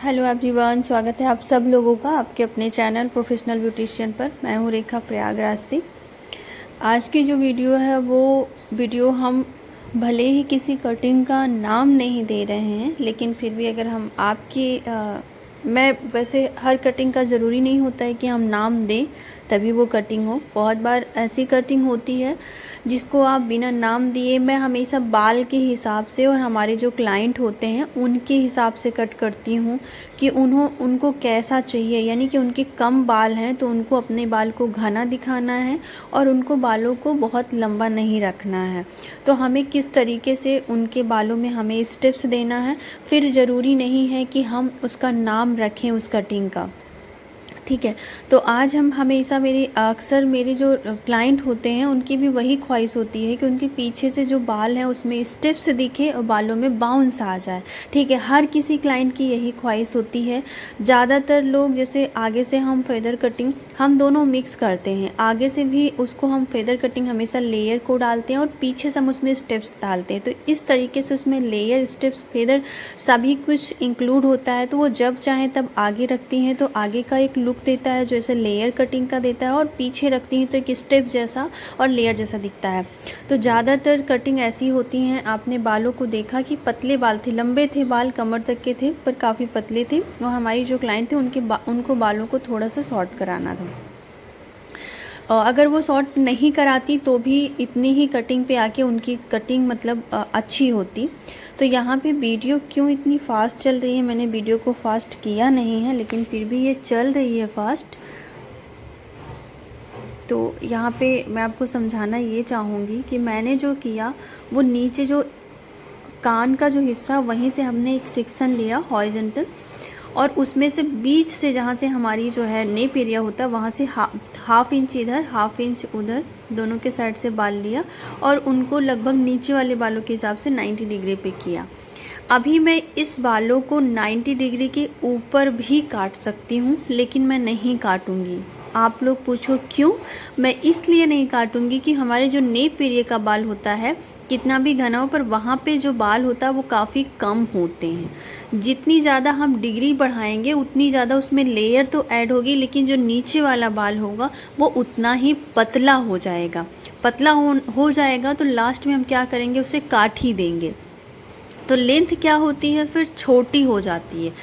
Hello everyone, स्वागत है आप सब लोगों का आपके अपने चैनल प्रोफेशनल ब्यूटिशियन पर। मैं हूँ रेखा प्रयागराज से। आज की जो वीडियो है वो वीडियो हम भले ही किसी कटिंग का नाम नहीं दे रहे हैं, लेकिन फिर भी अगर हम मैं वैसे हर कटिंग का ज़रूरी नहीं होता है कि हम नाम दें तभी वो कटिंग हो। बहुत बार ऐसी कटिंग होती है जिसको आप बिना नाम दिए, मैं हमेशा बाल के हिसाब से और हमारे जो क्लाइंट होते हैं उनके हिसाब से कट करती हूँ कि उनको कैसा चाहिए। यानी कि उनके कम बाल हैं तो उनको अपने बाल को घना दिखाना है और उनको बालों को बहुत लंबा नहीं रखना है। तो हमें किस तरीके से उनके बालों में हमें स्टेप्स देना है, फिर ज़रूरी नहीं है कि हम उसका नाम रखें उस कटिंग का। ठीक है, तो आज हम हमेशा अक्सर मेरे जो क्लाइंट होते हैं उनकी भी वही ख्वाहिश होती है कि उनके पीछे से जो बाल हैं उसमें स्टेप्स दिखे और बालों में बाउंस आ जाए। ठीक है, हर किसी क्लाइंट की यही ख्वाहिश होती है। ज़्यादातर लोग जैसे आगे से हम फेदर कटिंग हम दोनों मिक्स करते हैं, आगे से भी उसको हम फेदर कटिंग हमेशा लेयर को डालते हैं और पीछे से हम उसमें स्टेप्स डालते हैं। तो इस तरीके से उसमें लेयर, स्टेप्स, फेदर सभी कुछ इंक्लूड होता है। तो वो जब चाहें तब आगे रखती हैं तो आगे का एक लुक देता है जो ऐसे लेयर कटिंग का देता है, और पीछे रखती हैं तो एक स्टेप जैसा और लेयर जैसा दिखता है। तो ज़्यादातर कटिंग ऐसी होती हैं। आपने बालों को देखा कि पतले बाल थे, लंबे थे बाल, कमर तक के थे पर काफ़ी पतले थे, और हमारी जो क्लाइंट थे उनको बालों को थोड़ा सा शॉर्ट कराना था। अगर वो शॉर्ट नहीं कराती तो भी इतनी ही कटिंग पे आके उनकी कटिंग मतलब अच्छी होती। तो यहाँ पे वीडियो क्यों इतनी फ़ास्ट चल रही है, मैंने वीडियो को फ़ास्ट किया नहीं है लेकिन फिर भी ये चल रही है फ़ास्ट। तो यहाँ पे मैं आपको समझाना ये चाहूँगी कि मैंने जो किया वो नीचे जो कान का जो हिस्सा वहीं से हमने एक सेक्शन लिया हॉरिजॉन्टल, और उसमें से बीच से जहाँ से हमारी जो है नेप एरिया होता है वहाँ से हाफ इंच इधर हाफ इंच उधर दोनों के साइड से बाल लिया और उनको लगभग नीचे वाले बालों के हिसाब से 90 डिग्री पे किया। अभी मैं इस बालों को 90 डिग्री के ऊपर भी काट सकती हूँ लेकिन मैं नहीं काटूँगी। आप लोग पूछो क्यों? मैं इसलिए नहीं काटूँगी कि हमारे जो नेप एरिया का बाल होता है कितना भी घना हो पर वहाँ पे जो बाल होता है वो काफ़ी कम होते हैं। जितनी ज़्यादा हम डिग्री बढ़ाएंगे उतनी ज़्यादा उसमें लेयर तो ऐड होगी, लेकिन जो नीचे वाला बाल होगा वो उतना ही पतला हो जाएगा। पतला हो जाएगा तो लास्ट में हम क्या करेंगे, उसे काट ही देंगे। तो लेंथ क्या होती है, फिर छोटी हो जाती है।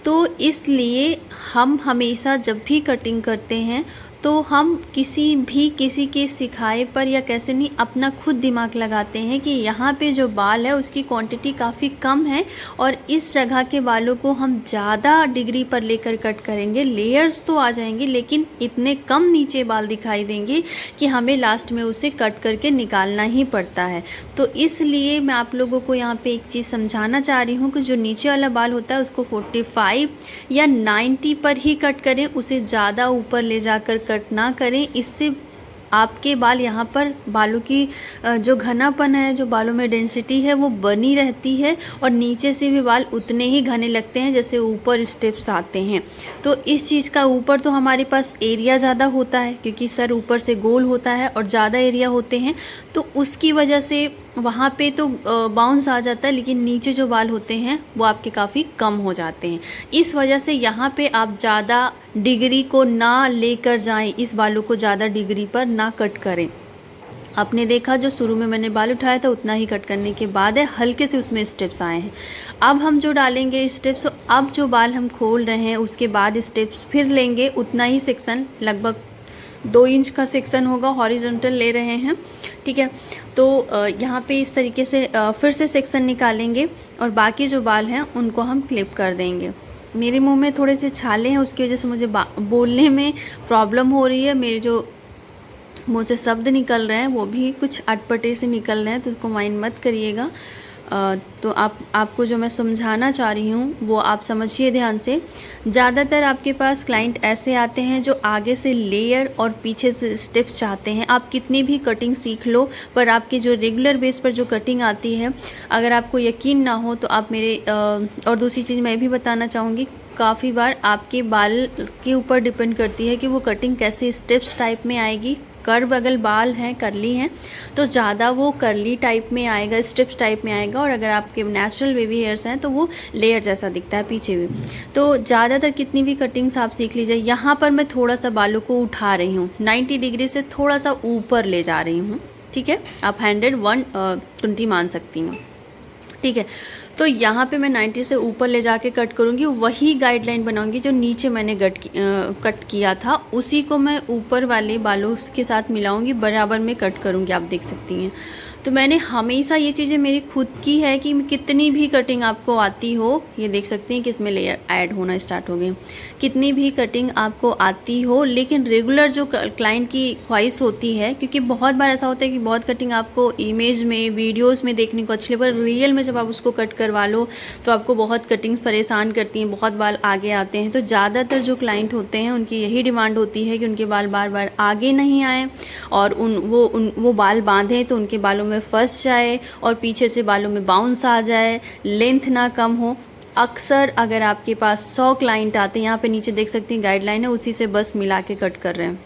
तो इसलिए हम हमेशा जब भी कटिंग करते हैं तो हम किसी के सिखाए पर या कैसे नहीं, अपना खुद दिमाग लगाते हैं कि यहाँ पे जो बाल है उसकी क्वांटिटी काफ़ी कम है और इस जगह के बालों को हम ज़्यादा डिग्री पर लेकर कट करेंगे। लेयर्स तो आ जाएंगे लेकिन इतने कम नीचे बाल दिखाई देंगे कि हमें लास्ट में उसे कट करके निकालना ही पड़ता है। तो इसलिए मैं आप लोगों को यहाँ पे एक चीज़ समझाना चाह रही हूँ कि जो नीचे वाला बाल होता है उसको 45 या 90 पर ही कट करें, उसे ज़्यादा ऊपर ले जाकर कट ना करें। इससे आपके बाल यहाँ पर बालों की जो घनापन है, जो बालों में डेंसिटी है वो बनी रहती है और नीचे से भी बाल उतने ही घने लगते हैं जैसे ऊपर स्टेप्स आते हैं। तो इस चीज़ का ऊपर तो हमारे पास एरिया ज़्यादा होता है क्योंकि सर ऊपर से गोल होता है और ज़्यादा एरिया होते हैं, तो उसकी वजह से वहाँ पे तो बाउंस आ जाता है, लेकिन नीचे जो बाल होते हैं वो आपके काफ़ी कम हो जाते हैं। इस वजह से यहाँ पे आप ज़्यादा डिग्री को ना लेकर जाएं, इस बालों को ज़्यादा डिग्री पर ना कट करें। आपने देखा जो शुरू में मैंने बाल उठाया था उतना ही कट करने के बाद है हल्के से उसमें स्टेप्स आए हैं। अब हम जो डालेंगे स्टेप्स, अब जो बाल हम खोल रहे हैं उसके बाद स्टेप्स फिर लेंगे, उतना ही सेक्शन लगभग 2 इंच का सेक्शन होगा, हॉरिजॉन्टल ले रहे हैं। ठीक है, तो यहाँ पे इस तरीके से फिर से सेक्शन निकालेंगे और बाकी जो बाल हैं उनको हम क्लिप कर देंगे। मेरे मुंह में थोड़े से छाले हैं, उसकी वजह से मुझे बोलने में प्रॉब्लम हो रही है। मेरे जो मुंह से शब्द निकल रहे हैं वो भी कुछ अटपटे से निकल रहे हैं, तो उसको माइंड मत करिएगा। तो आपको जो मैं समझाना चाह रही हूँ वो आप समझिए ध्यान से। ज़्यादातर आपके पास क्लाइंट ऐसे आते हैं जो आगे से लेयर और पीछे से स्टेप्स चाहते हैं। आप कितनी भी कटिंग सीख लो पर आपके जो रेगुलर बेस पर जो कटिंग आती है, अगर आपको यकीन ना हो तो आप मेरे और दूसरी चीज़ मैं भी बताना चाहूँगी, काफ़ी बार आपके बाल के ऊपर डिपेंड करती है कि वो कटिंग कैसे स्टेप्स टाइप में आएगी, कर्व अगर बाल हैं, करली हैं, तो ज़्यादा वो करली टाइप में आएगा, स्ट्रिप्स टाइप में आएगा। और अगर आपके नेचुरल बेबी हेयर्स हैं तो वो लेयर जैसा दिखता है पीछे भी। तो ज़्यादातर कितनी भी कटिंग्स आप सीख लीजिए। यहाँ पर मैं थोड़ा सा बालों को उठा रही हूँ, 90 डिग्री से थोड़ा सा ऊपर ले जा रही हूँ, ठीक है। आप 120 मान सकती हैं, ठीक है। तो यहाँ पे मैं 90 से ऊपर ले जाके कट करूँगी, वही गाइडलाइन बनाऊँगी जो नीचे मैंने कट किया था, उसी को मैं ऊपर वाले बालों के साथ मिलाऊँगी, बराबर में कट करूँगी, आप देख सकती हैं। तो मैंने हमेशा ये चीज़ें मेरी खुद की है कि कितनी भी कटिंग आपको आती हो, ये देख सकती हैं कि इसमें लेयर ऐड होना स्टार्ट हो गए, कितनी भी कटिंग आपको आती हो, लेकिन रेगुलर जो क्लाइंट की ख्वाहिश होती है, क्योंकि बहुत बार ऐसा होता है कि बहुत कटिंग आपको इमेज में, वीडियोस में देखने को अच्छी लगे, पर रियल में जब आप उसको कट करवा लो तो आपको बहुत कटिंग्स परेशान करती हैं, बहुत बाल आगे आते हैं। तो ज़्यादातर जो क्लाइंट होते हैं उनकी यही डिमांड होती है कि उनके बाल बार बार आगे नहीं आए, और वो बाल बांधें तो उनके बालों में फंस जाए और पीछे से बालों में बाउंस आ जाए, लेंथ ना कम हो। अक्सर अगर आपके पास 100 क्लाइंट आते हैं, यहाँ पे नीचे देख सकती हैं गाइडलाइन है, उसी से बस मिला के कट कर रहे हैं।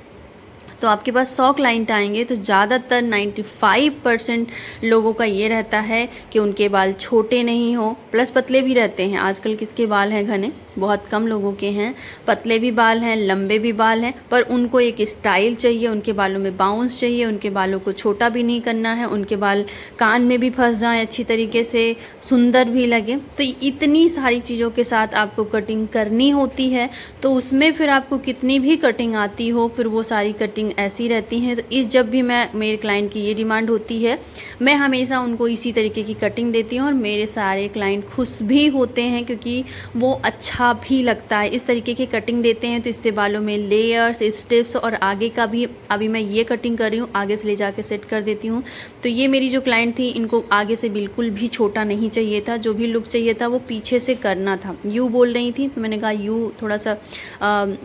तो आपके पास 100 क्लाइंट आएंगे तो ज़्यादातर 95% लोगों का ये रहता है कि उनके बाल छोटे नहीं हो, प्लस पतले भी रहते हैं। आजकल किसके बाल हैं घने, बहुत कम लोगों के हैं। पतले भी बाल हैं, लंबे भी बाल हैं, पर उनको एक स्टाइल चाहिए, उनके बालों में बाउंस चाहिए, उनके बालों को छोटा भी नहीं करना है, उनके बाल कान में भी फंस जाएँ अच्छी तरीके से, सुंदर भी लगे। तो इतनी सारी चीज़ों के साथ आपको कटिंग करनी होती है। तो उसमें फिर आपको कितनी भी कटिंग आती हो, फिर वो सारी कटिंग ऐसी रहती हैं। तो जब भी मेरे क्लाइंट की ये डिमांड होती है, मैं हमेशा उनको इसी तरीके की कटिंग देती हूँ, और मेरे सारे क्लाइंट खुश भी होते हैं, क्योंकि वो अच्छा भी लगता है। इस तरीके की कटिंग देते हैं तो इससे बालों में लेयर्स, स्टिप्स, और आगे का भी, अभी मैं ये कटिंग कर रही हूँ, आगे से ले जाके सेट कर देती हूँ। तो ये मेरी जो क्लाइंट थी, इनको आगे से बिल्कुल भी छोटा नहीं चाहिए था, जो भी लुक चाहिए था वो पीछे से करना था। यू बोल रही थी, तो मैंने कहा यू थोड़ा सा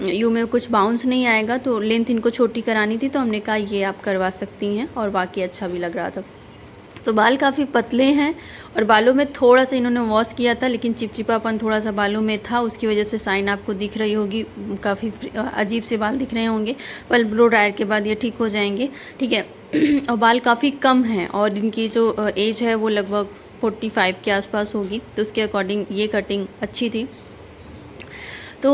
यू में कुछ बाउंस नहीं आएगा, तो लेंथ इनको छोटी करानी थी, तो हमने कहा ये आप करवा सकती हैं, और बाकी अच्छा भी लग रहा था। तो बाल काफ़ी पतले हैं, और बालों में थोड़ा सा इन्होंने वॉश किया था, लेकिन चिपचिपापन थोड़ा सा बालों में था, उसकी वजह से साइन आपको दिख रही होगी, काफ़ी अजीब से बाल दिख रहे होंगे, पर ब्लो ड्रायर के बाद ये ठीक हो जाएंगे, ठीक है। और बाल काफ़ी कम हैं, और इनकी जो एज है वो लगभग 45 के आसपास होगी, तो उसके अकॉर्डिंग ये कटिंग अच्छी थी। तो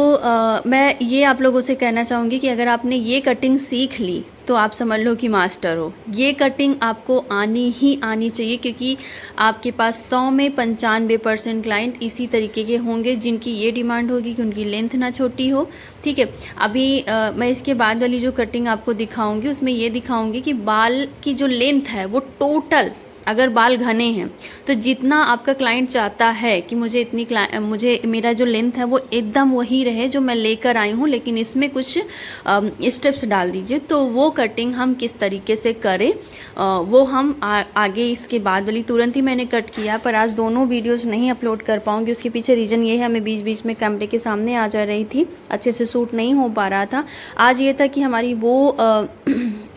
मैं ये आप लोगों से कहना चाहूँगी कि अगर आपने ये कटिंग सीख ली तो आप समझ लो कि मास्टर हो। ये कटिंग आपको आनी ही आनी चाहिए, क्योंकि आपके पास 100 में 95% क्लाइंट इसी तरीके के होंगे जिनकी ये डिमांड होगी कि उनकी लेंथ ना छोटी हो, ठीक है। अभी मैं इसके बाद वाली जो कटिंग आपको दिखाऊंगी उसमें ये दिखाऊंगी कि बाल की जो लेंथ है वो टोटल, अगर बाल घने हैं तो जितना आपका क्लाइंट चाहता है कि मुझे मेरा जो लेंथ है वो एकदम वही रहे जो मैं लेकर आई हूँ, लेकिन इसमें कुछ स्टेप्स डाल दीजिए, तो वो कटिंग हम किस तरीके से करें वो हम आगे इसके बाद वाली तुरंत ही मैंने कट किया, पर आज दोनों वीडियोस नहीं अपलोड कर पाऊँगी। उसके पीछे रीज़न ये है, मैं बीच बीच में कैमरे के सामने आ जा रही थी, अच्छे से शूट नहीं हो पा रहा था। आज ये था कि हमारी वो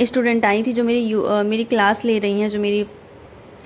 स्टूडेंट आई थी जो मेरी क्लास ले रही हैं, जो मेरी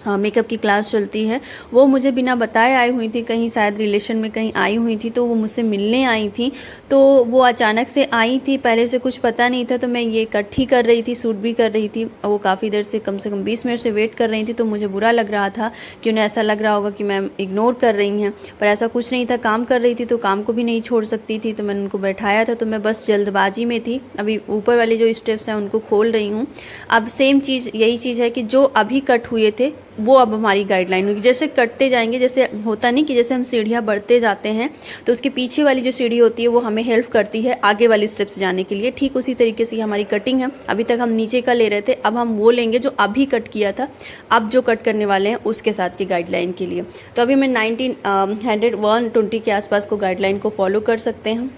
मेकअप की क्लास चलती है, वो मुझे बिना बताए आई हुई थी, कहीं शायद रिलेशन में कहीं आई हुई थी, तो वो मुझसे मिलने आई थी। तो वो अचानक से आई थी, पहले से कुछ पता नहीं था, तो मैं ये कट ही कर रही थी, शूट भी कर रही थी, और वो काफ़ी देर से कम 20 मिनट से वेट कर रही थी। तो मुझे बुरा लग रहा था कि उन्हें ऐसा लग रहा होगा कि मैम इग्नोर कर रही हैं, पर ऐसा कुछ नहीं था। काम कर रही थी तो काम को भी नहीं छोड़ सकती थी, तो मैंने उनको बैठाया था। तो मैं बस जल्दबाजी में थी, अभी ऊपर वाले जो स्टेप्स हैं उनको खोल रही हूँ। अब सेम चीज़, यही चीज़ है कि जो अभी कट हुए थे वो अब हमारी गाइडलाइन होगी। जैसे कटते जाएंगे, जैसे होता नहीं कि जैसे हम सीढ़ियाँ बढ़ते जाते हैं तो उसके पीछे वाली जो सीढ़ी होती है वो हमें हेल्प करती है आगे वाली स्टेप्स जाने के लिए, ठीक उसी तरीके से हमारी कटिंग है। अभी तक हम नीचे का ले रहे थे, अब हम वो लेंगे जो अभी कट किया था, अब जो कट करने वाले हैं उसके साथ की गाइडलाइन के लिए। तो अभी मैं 120 के आसपास को गाइडलाइन को फॉलो कर सकते हैं।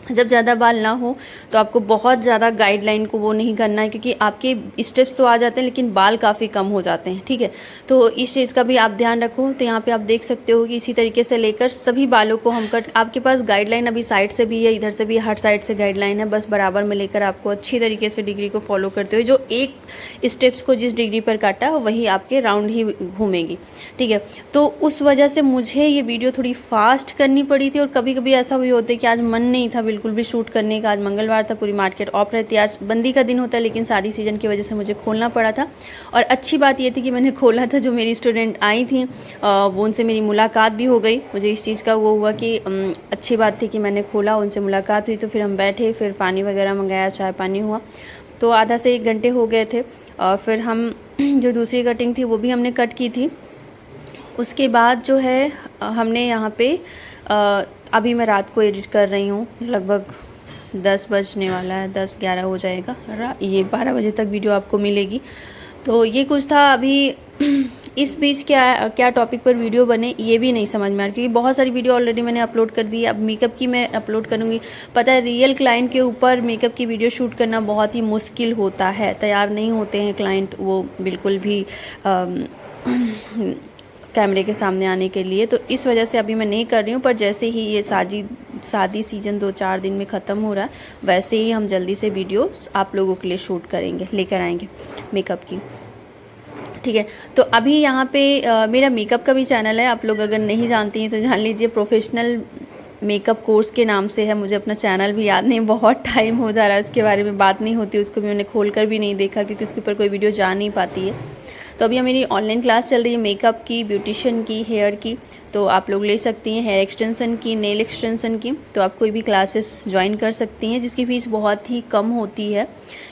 जब ज़्यादा बाल ना हो तो आपको बहुत ज़्यादा गाइडलाइन को वो नहीं करना है, क्योंकि आपके स्टेप्स तो आ जाते हैं लेकिन बाल काफ़ी कम हो जाते हैं, ठीक है। तो इस चीज़ का भी आप ध्यान रखो। तो यहाँ पे आप देख सकते हो कि इसी तरीके से लेकर सभी बालों को हम कट, आपके पास गाइडलाइन अभी साइड से भी है, इधर से भी, हर साइड से गाइडलाइन है, बस बराबर में लेकर आपको अच्छी तरीके से डिग्री को फॉलो करते हुए जो एक स्टेप्स को जिस डिग्री पर काटा वही आपके राउंड ही घूमेगी, ठीक है। तो उस वजह से मुझे ये वीडियो थोड़ी फास्ट करनी पड़ी थी, और कभी कभी ऐसा भी होता है कि आज मन नहीं था बिल्कुल भी शूट करने का। आज मंगलवार था, पूरी मार्केट ऑफ रहती है। आज बंदी का दिन होता है लेकिन शादी सीज़न की वजह से मुझे खोलना पड़ा था। और अच्छी बात ये थी कि मैंने खोला था, जो मेरी स्टूडेंट आई थी वो उनसे मेरी मुलाकात भी हो गई। मुझे इस चीज़ का वो हुआ कि अच्छी बात थी कि मैंने खोला, उनसे मुलाकात हुई। तो फिर हम बैठे, फिर पानी वगैरह मंगाया, चाय पानी हुआ, तो आधा से 1 घंटे हो गए थे। फिर हम जो दूसरी कटिंग थी वो भी हमने कट की थी। उसके बाद जो है हमने यहाँ पे अभी मैं रात को एडिट कर रही हूँ, लगभग 10 बजने वाला है, 10-11 हो जाएगा। ये 12 बजे तक वीडियो आपको मिलेगी। तो ये कुछ था। अभी इस बीच क्या टॉपिक पर वीडियो बने ये भी नहीं समझ में आ रहा, क्योंकि बहुत सारी वीडियो ऑलरेडी मैंने अपलोड कर दी है। अब मेकअप की मैं अपलोड करूँगी। पता है, रियल क्लाइंट के ऊपर मेकअप की वीडियो शूट करना बहुत ही मुश्किल होता है। तैयार नहीं होते हैं क्लाइंट वो बिल्कुल भी कैमरे के सामने आने के लिए। तो इस वजह से अभी मैं नहीं कर रही हूँ। पर जैसे ही ये शादी सीज़न 2-4 दिन में ख़त्म हो रहा है, वैसे ही हम जल्दी से वीडियो आप लोगों के लिए शूट करेंगे, लेकर आएंगे मेकअप की। ठीक है, तो अभी यहाँ पे मेरा मेकअप का भी चैनल है। आप लोग अगर नहीं जानती हैं तो जान लीजिए, प्रोफेशनल मेकअप कोर्स के नाम से है। मुझे अपना चैनल भी याद नहीं, बहुत टाइम हो जा रहा है, उसके बारे में बात नहीं होती। उसको भी मैंने खोल कर भी नहीं देखा, क्योंकि उसके ऊपर कोई वीडियो जा नहीं पाती है। तो अभी मेरी ऑनलाइन क्लास चल रही है मेकअप की, ब्यूटिशियन की, हेयर की। तो आप लोग ले सकती हैं, हेयर एक्सटेंशन की, नेल एक्सटेंशन की। तो आप कोई भी क्लासेस ज्वाइन कर सकती हैं, जिसकी फ़ीस बहुत ही कम होती है,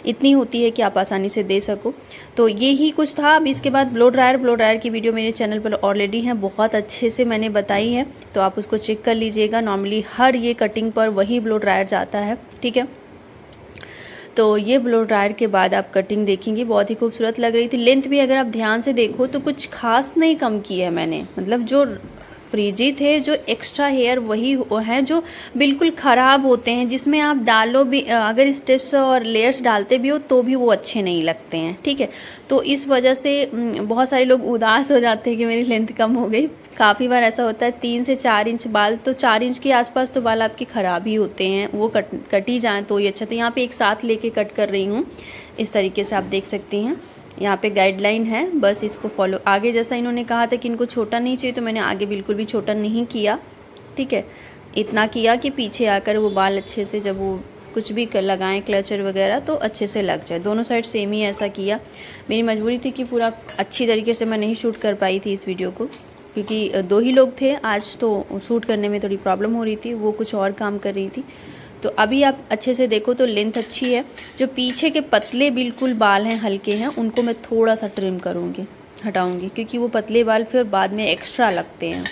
इतनी होती है कि आप आसानी से दे सको। तो ये ही कुछ था। अब इसके बाद ब्लो ड्रायर की वीडियो मेरे चैनल पर ऑलरेडी है, बहुत अच्छे से मैंने बताई है, तो आप उसको चेक कर लीजिएगा। नॉर्मली हर ये कटिंग पर वही ब्लो ड्रायर जाता है, ठीक है। तो ये ब्लो ड्रायर के बाद आप कटिंग देखेंगे, बहुत ही खूबसूरत लग रही थी। लेंथ भी अगर आप ध्यान से देखो तो कुछ खास नहीं कम की है मैंने, मतलब जो फ्रीजी थे, जो एक्स्ट्रा हेयर वही हैं जो बिल्कुल ख़राब होते हैं, जिसमें आप डालो भी, अगर स्टेप्स और लेयर्स डालते भी हो तो भी वो अच्छे नहीं लगते हैं, ठीक है। तो इस वजह से बहुत सारे लोग उदास हो जाते हैं कि मेरी लेंथ कम हो गई। काफ़ी बार ऐसा होता है, 3 से 4 इंच बाल, तो 4 इंच के आसपास तो बाल आपके ख़राब ही होते हैं, वो कट ही जाएँ तो ये अच्छा। तो यहाँ पे एक साथ लेके कट कर रही हूँ, इस तरीके से आप देख सकती हैं। यहाँ पे गाइडलाइन है, बस इसको फॉलो। आगे जैसा इन्होंने कहा था कि इनको छोटा नहीं चाहिए, तो मैंने आगे बिल्कुल भी छोटा नहीं किया, ठीक है। इतना किया कि पीछे आकर वो बाल अच्छे से, जब वो कुछ भी लगाएं क्लचर वगैरह, तो अच्छे से लग जाए। दोनों साइड सेम ही ऐसा किया। मेरी मजबूरी थी कि पूरा अच्छी तरीके से मैं नहीं शूट कर पाई थी इस वीडियो को, क्योंकि 2 ही लोग थे आज, तो शूट करने में थोड़ी प्रॉब्लम हो रही थी, वो कुछ और काम कर रही थी। तो अभी आप अच्छे से देखो तो लेंथ अच्छी है। जो पीछे के पतले बिल्कुल बाल हैं, हल्के हैं, उनको मैं थोड़ा सा ट्रिम करूँगी, हटाऊँगी, क्योंकि वो पतले बाल फिर बाद में एक्स्ट्रा लगते हैं।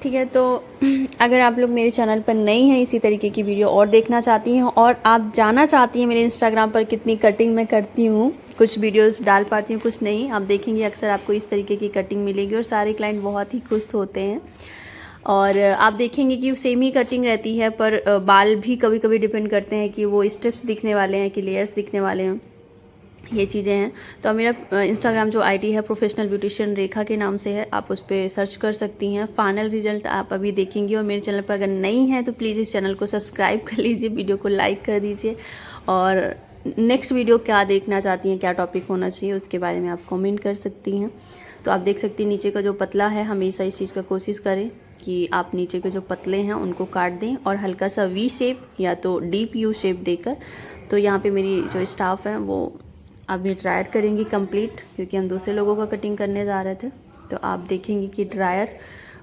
ठीक है, तो अगर आप लोग मेरे चैनल पर नई हैं, इसी तरीके की वीडियो और देखना चाहती हैं, और आप जानना चाहती हैं मेरे इंस्टाग्राम पर कितनी कटिंग मैं करती हूँ, कुछ वीडियोस डाल पाती हूँ, कुछ नहीं, आप देखेंगे अक्सर आपको इस तरीके की कटिंग मिलेगी, और सारे क्लाइंट बहुत ही खुश होते हैं। और आप देखेंगे कि सेम ही कटिंग रहती है, पर बाल भी कभी कभी डिपेंड करते हैं कि वो स्टेप्स दिखने वाले हैं कि लेयर्स दिखने वाले हैं, ये चीज़ें हैं। तो मेरा इंस्टाग्राम जो आईडी है प्रोफेशनल ब्यूटिशियन रेखा के नाम से है, आप उस पर सर्च कर सकती हैं। फाइनल रिजल्ट आप अभी देखेंगी। और मेरे चैनल पर अगर नई हैं तो प्लीज़ इस चैनल को सब्सक्राइब कर लीजिए, वीडियो को लाइक कर दीजिए, और नेक्स्ट वीडियो क्या देखना चाहती हैं, क्या टॉपिक होना चाहिए, उसके बारे में आप कमेंट कर सकती हैं। तो आप देख सकती हैं नीचे का जो पतला है, हमेशा इस चीज़ का कोशिश करें कि आप नीचे के जो पतले हैं उनको काट दें, और हल्का सा वी शेप या तो डीप यू शेप देकर। तो यहाँ पे मेरी जो स्टाफ है वो अभी ड्रायर करेंगी कंप्लीट, क्योंकि हम दूसरे लोगों का कटिंग करने जा रहे थे। तो आप देखेंगे कि ड्रायर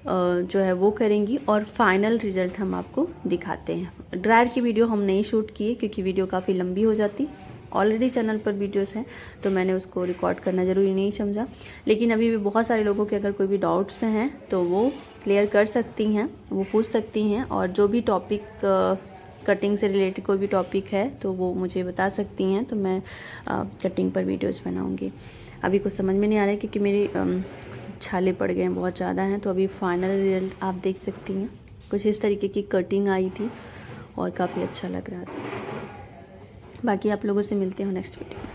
जो है वो करेंगी, और फाइनल रिजल्ट हम आपको दिखाते हैं। ड्रायर की वीडियो हम नहीं शूट किए, क्योंकि वीडियो काफ़ी लंबी हो जाती, ऑलरेडी चैनल पर वीडियोस हैं, तो मैंने उसको रिकॉर्ड करना ज़रूरी नहीं समझा। लेकिन अभी भी बहुत सारे लोगों के अगर कोई भी डाउट्स हैं तो वो क्लियर कर सकती हैं, वो पूछ सकती हैं, और जो भी टॉपिक कटिंग से रिलेटेड कोई भी टॉपिक है तो वो मुझे बता सकती हैं, तो मैं कटिंग पर वीडियोस बनाऊंगी। अभी कुछ समझ में नहीं आ रहा है, क्योंकि मेरी छाले पड़ गए हैं, बहुत ज़्यादा हैं। तो अभी फाइनल रिजल्ट आप देख सकती हैं, कुछ इस तरीके की कटिंग आई थी और काफ़ी अच्छा लग रहा था। बाकी आप लोगों से मिलते हैं नेक्स्ट वीडियो में।